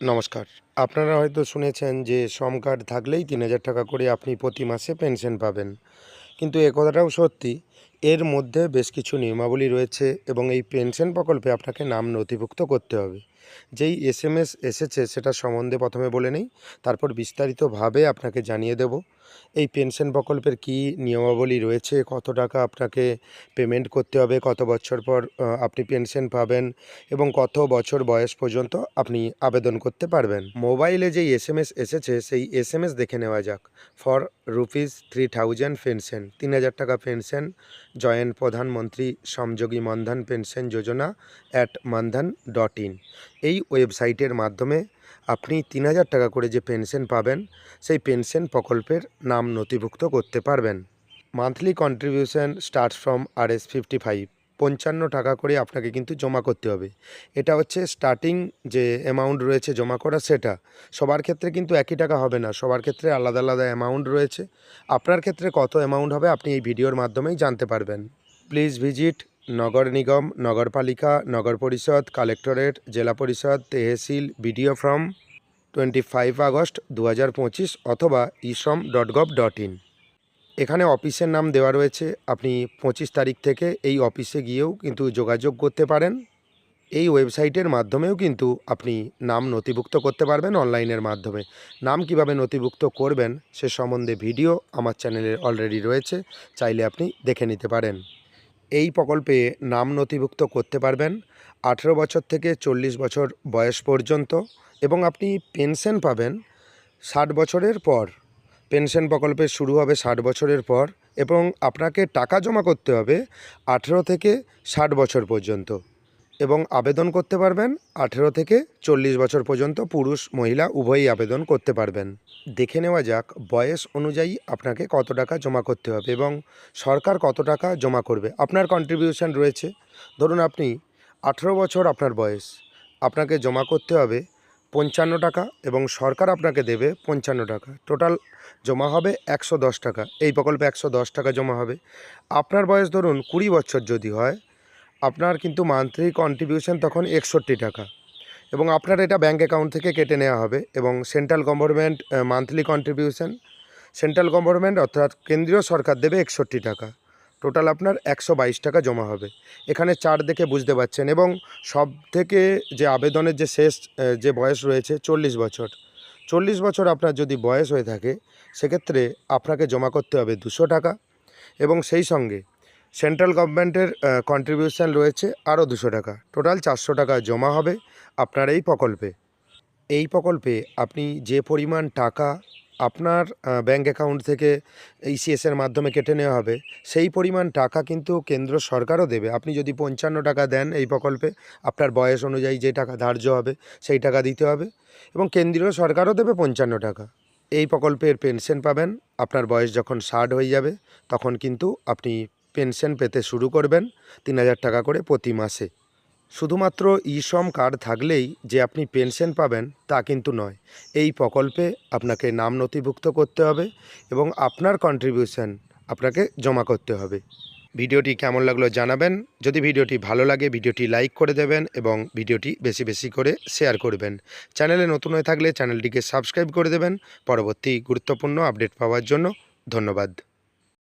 নমস্কার। আপনারা হয়তো শুনেছেন যে শ্রম কার্ড থাকলেই ৩,০০০ টাকা করে আপনি প্রতি মাসে পেনশন পাবেন। কিন্তু এ কথাটাও সত্যি, এর মধ্যে বেশ কিছু নিয়মাবলী রয়েছে এবং এই পেনশন প্রকল্পে আপনাকে নাম নথিভুক্ত করতে হবে। যেই এসএমএস এসেছে সেটা সম্বন্ধে প্রথমে বলে নেই, তারপর বিস্তারিতভাবে আপনাকে জানিয়ে দেব। এই পেনশন প্রকল্পের কী নিয়মাবলী রয়েছে, কত টাকা আপনাকে পেমেন্ট করতে হবে, কত বছর পর আপনি পেনশন পাবেন এবং কত বছর বয়স পর্যন্ত আপনি আবেদন করতে পারবেন। মোবাইলে যেই এসএমএস এসেছে সেই এসএমএস দেখে নেওয়া যাক। ফর ₹3,000 পেনশন, ৩,০০০ টাকা পেনশন জয়েন্ট প্রধানমন্ত্রী শ্রমযোগী মনধন পেনশন যোজনা @mandhan.in। এই ওয়েবসাইটের মাধ্যমে আপনি ৩,০০০ টাকা করে যে পেনশন পাবেন সেই পেনশন প্রকল্পের নাম নথিভুক্ত করতে পারবেন। Monthly contribution starts from Rs 55, ৫৫ টাকা করে আপনাকে কিন্তু জমা করতে হবে। এটা হচ্ছে স্টার্টিং যে অ্যামাউন্ট রয়েছে জমা করা, সেটা সবার ক্ষেত্রে কিন্তু একই টাকা হবে না, সবার ক্ষেত্রে আলাদা আলাদা অ্যামাউন্ট রয়েছে। আপনার ক্ষেত্রে কত অ্যামাউন্ট হবে আপনি এই ভিডিওর মাধ্যমেই জানতে পারবেন। প্লিজ ভিজিট নগর নিগম, নগরপালিকা, নগর পরিষদ, কালেক্টরেট, জেলা পরিষদ, তেহসিল, বিডিও ফ্রম 25 আগস্ট 2025 অথবা ishram.gov.in। এখানে অফিসের নাম দেওয়া রয়েছে, আপনি 25 তারিখ থেকে এই অফিসে গিয়েও কিন্তু যোগাযোগ করতে পারেন। এই ওয়েবসাইটের মাধ্যমেও কিন্তু আপনি নাম নথিভুক্ত করতে পারবেন অনলাইনের মাধ্যমে। নাম কিভাবে নথিভুক্ত করবেন সে সম্বন্ধে ভিডিও আমার চ্যানেলে অলরেডি রয়েছে, চাইলে আপনি দেখে নিতে পারেন। এই প্রকল্পে নাম নথিভুক্ত করতে পারবেন 18 বছর থেকে 40 বছর বয়স পর্যন্ত এবং আপনি পেনশন পাবেন 60 বছরের পর। পেনশন প্রকল্পে শুরু হবে 60 বছরের পর এবং আপনাকে টাকা জমা করতে হবে 18 থেকে 60 বছর পর্যন্ত এবং আবেদন করতে পারবেন 18 থেকে 40 বছর পর্যন্ত, পুরুষ মহিলা উভয়ই আবেদন করতে পারবেন। দেখে নেওয়া যাক বয়স অনুযায়ী আপনাকে কত টাকা জমা করতে হবে এবং সরকার কত টাকা জমা করবে। আপনার কন্ট্রিবিউশন রয়েছে, ধরুন আপনি 18 বছর আপনার বয়স, আপনাকে জমা করতে হবে 55 টাকা এবং সরকার আপনাকে দেবে 55 টাকা। টোটাল জমা হবে 110 টাকা। এই প্রকল্পে 110 টাকা জমা হবে। আপনার বয়স ধরুন 20 বছর যদি হয়, আপনার কিন্তু মান্থলি কন্ট্রিবিউশন তখন 61 টাকা এবং আপনার এটা ব্যাঙ্ক অ্যাকাউন্ট থেকে কেটে নেওয়া হবে এবং central government monthly contribution, central government অর্থাৎ কেন্দ্রীয় সরকার দেবে 61 টাকা। টোটাল আপনার 122 টাকা জমা হবে। এখানে চার্ট দেখে বুঝতে পারছেন। এবং সব থেকে যে আবেদনের যে শেষ যে বয়স রয়েছে 40 বছর। 40 বছর আপনার যদি বয়স হয়ে থাকে সেক্ষেত্রে আপনাকে জমা করতে হবে 200 টাকা এবং সেই সঙ্গে সেন্ট্রাল গভর্নমেন্টের কন্ট্রিবিউশন রয়েছে আরও 200 টাকা। টোটাল 400 টাকা জমা হবে আপনার এই প্রকল্পে। এই প্রকল্পে আপনি যে পরিমাণ টাকা আপনার ব্যাঙ্ক অ্যাকাউন্ট থেকে ইসিএসের মাধ্যমে কেটে নেওয়া হবে, সেই পরিমাণ টাকা কিন্তু কেন্দ্র সরকারও দেবে। আপনি যদি 55 টাকা দেন এই প্রকল্পে, আপনার বয়স অনুযায়ী যে টাকা ধার্য হবে সেই টাকা দিতে হবে এবং কেন্দ্রীয় সরকারও দেবে 55 টাকা। এই প্রকল্পের পেনশন পাবেন আপনার বয়স যখন 60 হয়ে যাবে, তখন কিন্তু আপনি পেনশন পেতে শুরু করবেন ৩,০০০ টাকা করে প্রতি মাসে। শুধুমাত্র শ্রম কার্ড থাকলেই যে আপনি পেনশন পাবেন তা কিন্তু নয়। এই প্রকল্পে আপনাকে নাম নথিভুক্ত করতে হবে এবং আপনার কন্ট্রিবিউশন আপনাকে জমা করতে হবে। ভিডিওটি কেমন লাগলো জানাবেন। যদি ভিডিওটি ভালো লাগে ভিডিওটি লাইক করে দেবেন এবং ভিডিওটি বেশি বেশি করে শেয়ার করবেন। চ্যানেলে নতুন হয়ে থাকলে চ্যানেলটিকে সাবস্ক্রাইব করে দেবেন পরবর্তী গুরুত্বপূর্ণ আপডেট পাওয়ার জন্য। ধন্যবাদ।